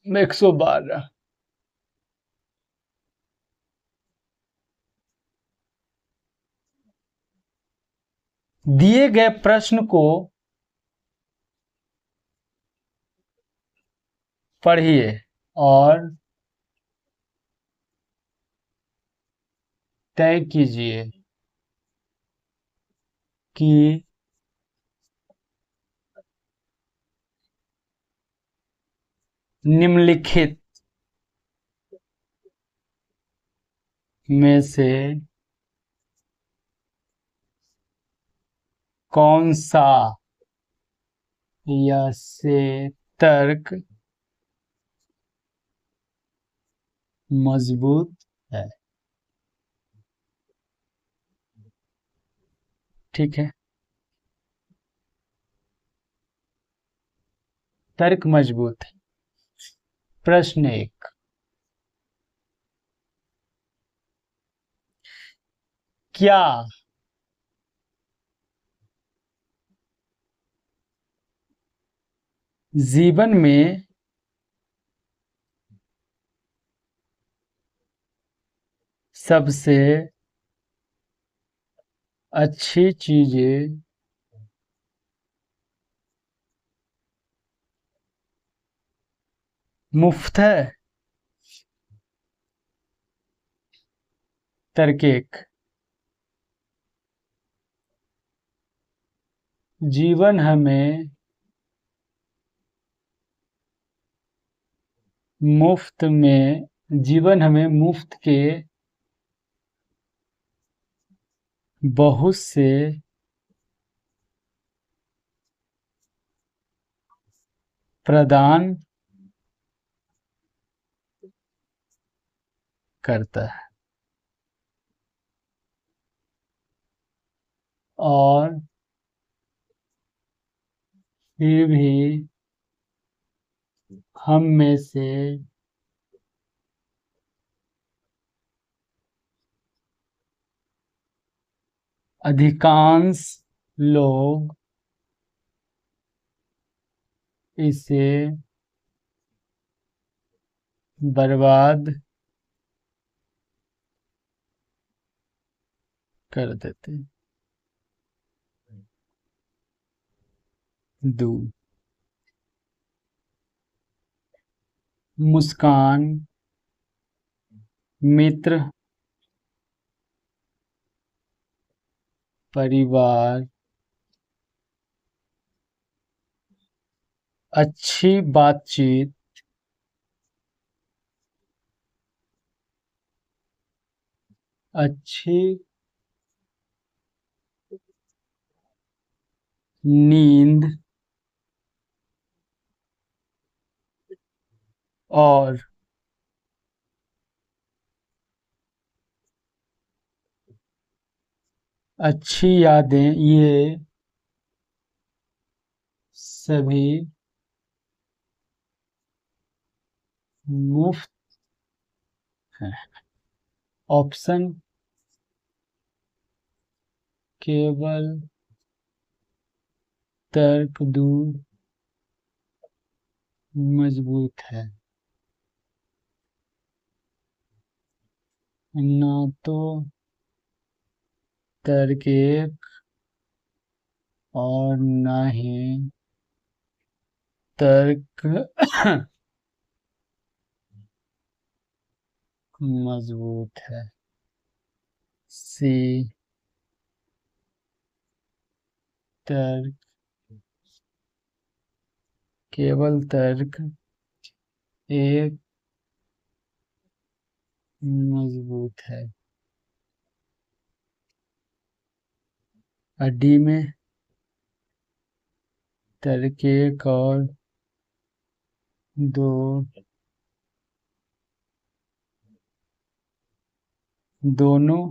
$112। दिए गए प्रश्न को पढ़िए और तय कीजिए कि निम्नलिखित में से कौन सा या से तर्क मजबूत है। ठीक है, तर्क मजबूत है। प्रश्न एक, क्या जीवन में सबसे अच्छी चीजें मुफ्त है। तर्क एक, जीवन हमें मुफ्त में जीवन हमें मुफ्त के बहुत से प्रदान करता है और फिर भी हम में से अधिकांश लोग इसे बर्बाद कर देते हैं। दो, मुस्कान, मित्र, परिवार, अच्छी बातचीत अच्छी नींद और अच्छी यादें ये सभी मुफ्त हैं। ऑप्शन केवल तर्क दूर मजबूत है, ना तो तर्क एक और ना ही तर्क मजबूत है। सी तर्क केवल तर्क एक मजबूत है। और डी में तर्क एक और दो दोनों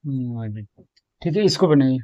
मजबूत। ठीक है, इसको बनाइए।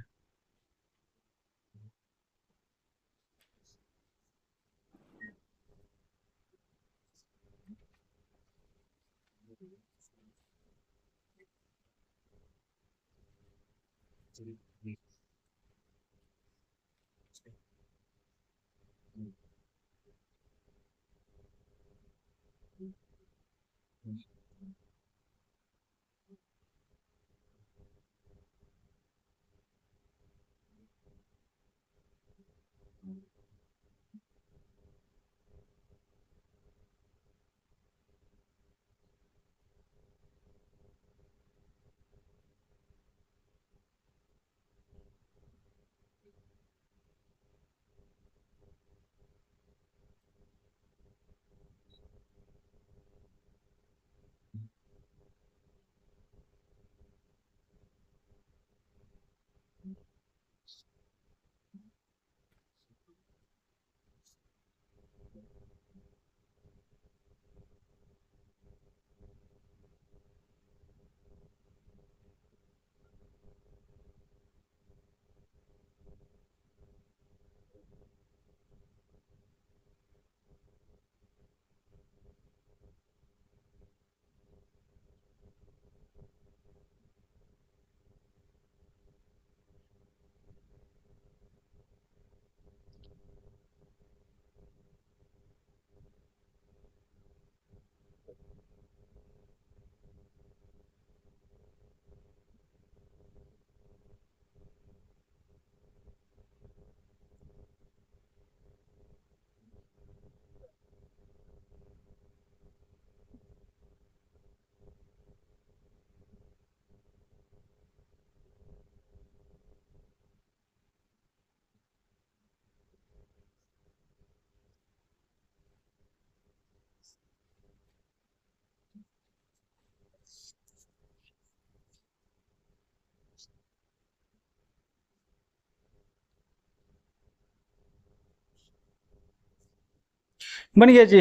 बन गया जी।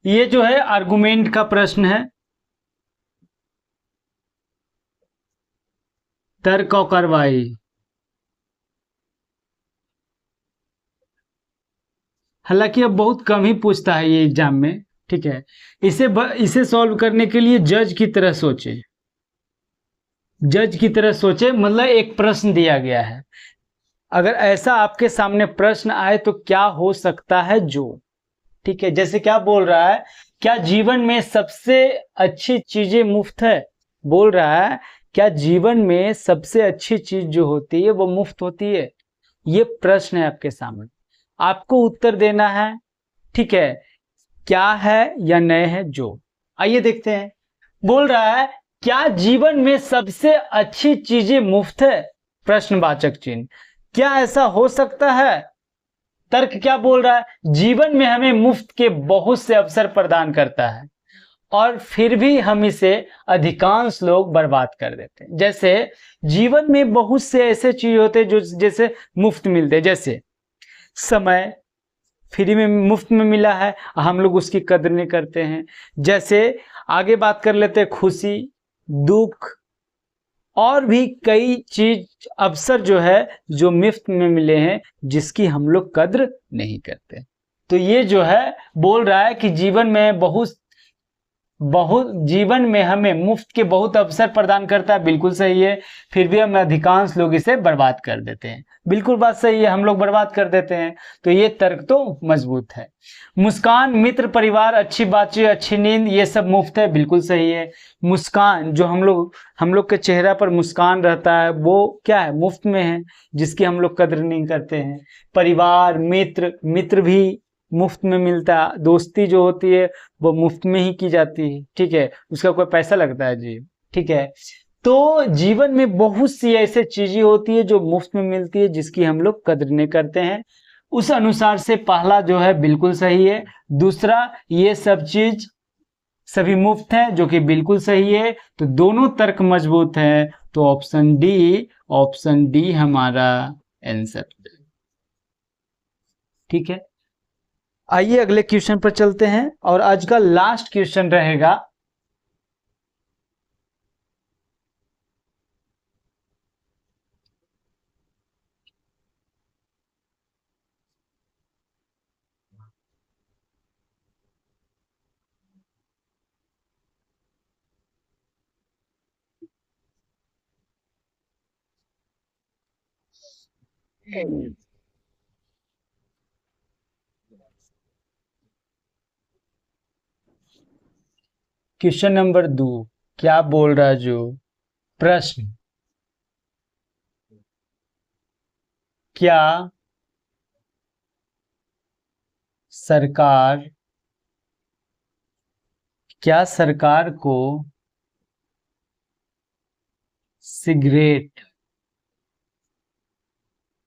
ये जो है आर्गुमेंट का प्रश्न है, तर्क और कार्रवाई। हालांकि अब बहुत कम ही पूछता है ये एग्जाम में। ठीक है, इसे सॉल्व करने के लिए जज की तरह सोचे। जज की तरह सोचे मतलब एक प्रश्न दिया गया है, अगर ऐसा आपके सामने प्रश्न आए तो क्या हो सकता है जो। ठीक है, जैसे क्या बोल रहा है, क्या जीवन में सबसे अच्छी चीजें मुफ्त है। बोल रहा है क्या जीवन में सबसे अच्छी चीज जो होती है वो मुफ्त होती है। ये प्रश्न है आपके सामने, आपको उत्तर देना है। ठीक है, क्या है या नहीं है जो। आइए देखते हैं। बोल रहा है क्या जीवन में सबसे अच्छी चीजें मुफ्त है, प्रश्नवाचक चिन्ह। क्या ऐसा हो सकता है। तर्क क्या बोल रहा है, जीवन में हमें मुफ्त के बहुत से अवसर प्रदान करता है। और फिर भी हम इसे अधिकांश लोग बर्बाद कर देते हैं। जैसे जीवन में बहुत से ऐसे चीज होते हैं जो जैसे मुफ्त मिलते हैं, जैसे समय फ्री में मुफ्त में मिला है, हम लोग उसकी कदर नहीं करते हैं। जैसे आगे बात कर लेते हैं खुशी, दुख और भी कई चीज अवसर जो है जो मुफ्त में मिले हैं जिसकी हम लोग कद्र नहीं करते। तो ये जो है बोल रहा है कि जीवन में जीवन में हमें मुफ्त के बहुत अवसर प्रदान करता है, बिल्कुल सही है। फिर भी हम अधिकांश लोग इसे बर्बाद कर देते हैं, बिल्कुल बात सही है, हम लोग बर्बाद कर देते हैं। तो ये तर्क तो मजबूत है। मुस्कान, मित्र, परिवार, अच्छी बातचीत, अच्छी नींद, ये सब मुफ्त है, बिल्कुल सही है। मुस्कान जो हम लोग के चेहरा पर मुस्कान रहता है वो क्या है, मुफ्त में है, जिसकी हम लोग कदर नहीं करते हैं। परिवार, मित्र भी मुफ्त में मिलता है, दोस्ती जो होती है वो मुफ्त में ही की जाती है, ठीक है, उसका कोई पैसा लगता है जी, ठीक है। तो जीवन में बहुत सी ऐसे चीजें होती है जो मुफ्त में मिलती है जिसकी हम लोग कदर नहीं करते हैं। उस अनुसार से पहला जो है बिल्कुल सही है। दूसरा, ये सब चीज सभी मुफ्त है, जो कि बिल्कुल सही है। तो दोनों तर्क मजबूत है, तो ऑप्शन डी हमारा आंसर, ठीक है। आइए अगले क्वेश्चन पर चलते हैं और आज का लास्ट क्वेश्चन रहेगा क्वेश्चन नंबर 2। क्या बोल रहा है जो प्रश्न, क्या सरकार को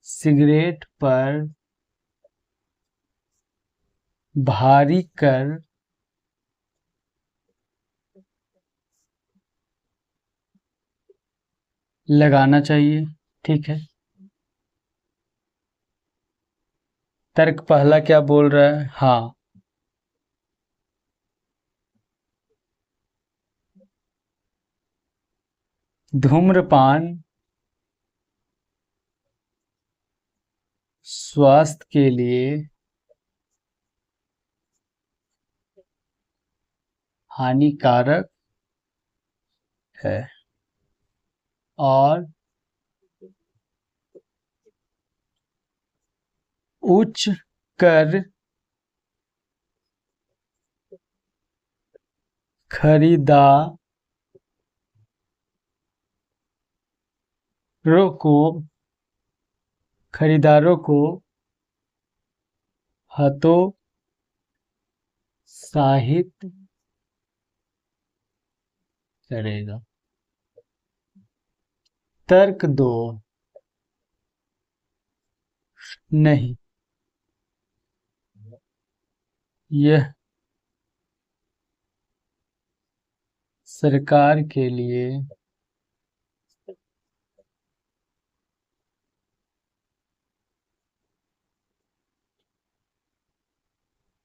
सिगरेट पर भारी कर लगाना चाहिए, ठीक है। तर्क पहला क्या बोल रहा है, हाँ। धूम्रपान स्वास्थ्य के लिए हानिकारक है और उच्च कर खरीदारों को हतोत्साहित करेगा। तर्क 2, नहीं, यह सरकार के लिए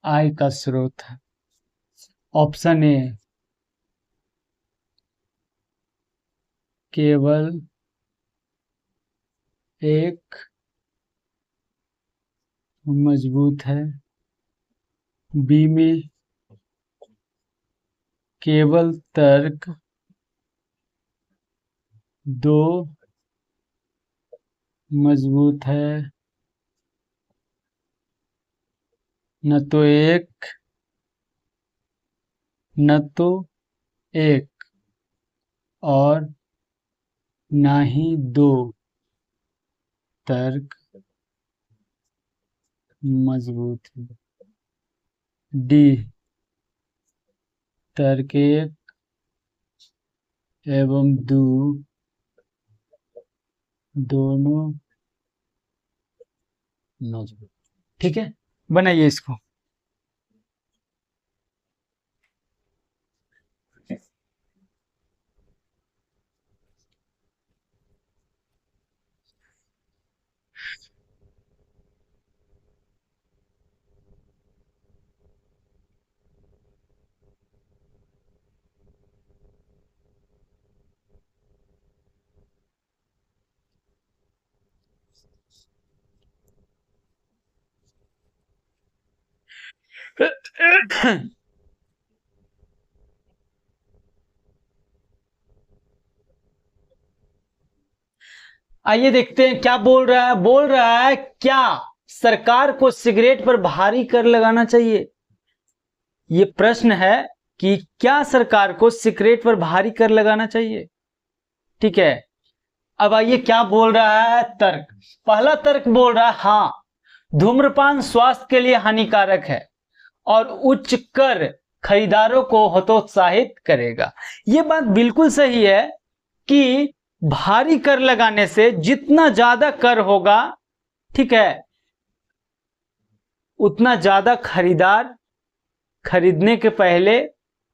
आय का स्रोत है। ऑप्शन ए, केवल एक मजबूत है। बी में केवल तर्क 2 मजबूत है, न तो एक और ना ही 2 तर्क मजबूत है। डी, तर्क 1 एवं 2 दोनों मजबूत, ठीक है। बनाइए इसको। आइए देखते हैं क्या बोल रहा है क्या सरकार को सिगरेट पर भारी कर लगाना चाहिए। ये प्रश्न है कि क्या सरकार को सिगरेट पर भारी कर लगाना चाहिए। ठीक है, अब आइए क्या बोल रहा है तर्क। पहला तर्क बोल रहा है हाँ, धूम्रपान स्वास्थ्य के लिए हानिकारक है और उच्च कर खरीदारों को हतोत्साहित करेगा। ये बात बिल्कुल सही है कि भारी कर लगाने से जितना ज्यादा कर होगा, ठीक है, उतना ज्यादा खरीदार खरीदने के पहले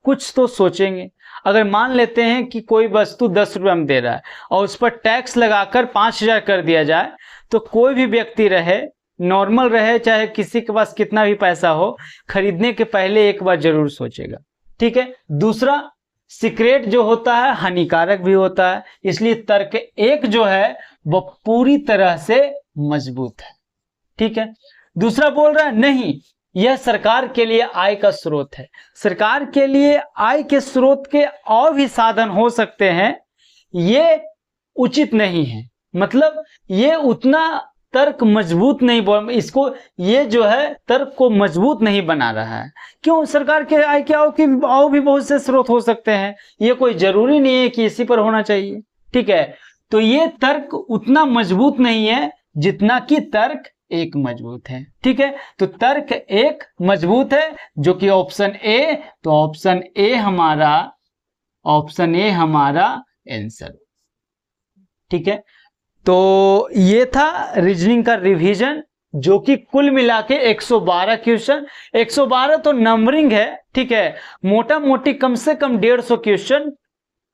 कुछ तो सोचेंगे। अगर मान लेते हैं कि कोई वस्तु 10 रुपये में दे रहा है और उस पर टैक्स लगाकर 5,000 कर दिया जाए, तो कोई भी व्यक्ति रहे, नॉर्मल रहे, चाहे किसी के पास कितना भी पैसा हो, खरीदने के पहले एक बार जरूर सोचेगा। ठीक है। दूसरा, सिगरेट जो होता है हानिकारक भी होता है, इसलिए तर्क एक जो है वो पूरी तरह से मजबूत है। ठीक है। दूसरा बोल रहा है नहीं, यह सरकार के लिए आय का स्रोत है। सरकार के लिए आय के स्रोत के और भी साधन हो सकते हैं, ये उचित नहीं है। मतलब ये उतना तर्क मजबूत नहीं बोल, इसको ये जो है तर्क को मजबूत नहीं बना रहा है। क्यों? सरकार के आय के और भी बहुत से स्रोत हो सकते हैं, ये कोई जरूरी नहीं है कि इसी पर होना चाहिए। ठीक है, तो ये तर्क उतना मजबूत नहीं है जितना कि तर्क एक मजबूत है। ठीक है, तो तर्क एक मजबूत है जो कि ऑप्शन ए, तो ऑप्शन ए हमारा आंसर। ठीक है, तो ये था रीजनिंग का रिवीजन, जो कि कुल मिला के 112 क्वेश्चन। 112 तो नंबरिंग है। ठीक है, मोटा मोटी कम से कम 150 क्वेश्चन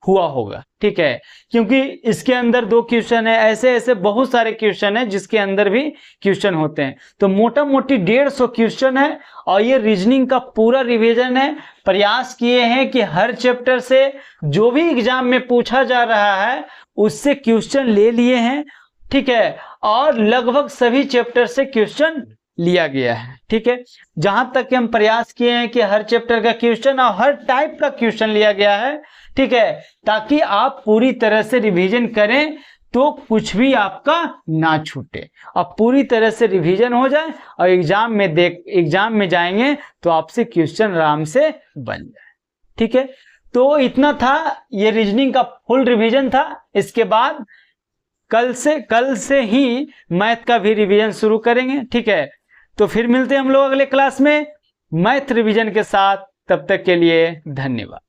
हुआ होगा। ठीक है, क्योंकि इसके अंदर 2 क्वेश्चन है, ऐसे बहुत सारे क्वेश्चन है जिसके अंदर भी क्वेश्चन होते हैं, तो मोटा मोटी 150 क्वेश्चन है। और ये रीजनिंग का पूरा रिवीजन है। प्रयास किए हैं कि हर चैप्टर से जो भी एग्जाम में पूछा जा रहा है उससे क्वेश्चन ले लिए हैं। ठीक है, और लगभग सभी चैप्टर से क्वेश्चन लिया गया है। ठीक है, जहां तक हम प्रयास किए हैं कि हर चैप्टर का क्वेश्चन और हर टाइप का क्वेश्चन लिया गया है। ठीक है, ताकि आप पूरी तरह से रिवीजन करें तो कुछ भी आपका ना छूटे और पूरी तरह से रिवीजन हो जाए और एग्जाम में जाएंगे तो आपसे क्वेश्चन आराम से बन जाए। ठीक है, तो इतना था, ये रीजनिंग का फुल रिवीजन था। इसके बाद कल से ही मैथ का भी रिवीजन शुरू करेंगे। ठीक है, तो फिर मिलते हैं हम लोग अगले क्लास में मैथ रिवीजन के साथ। तब तक के लिए धन्यवाद।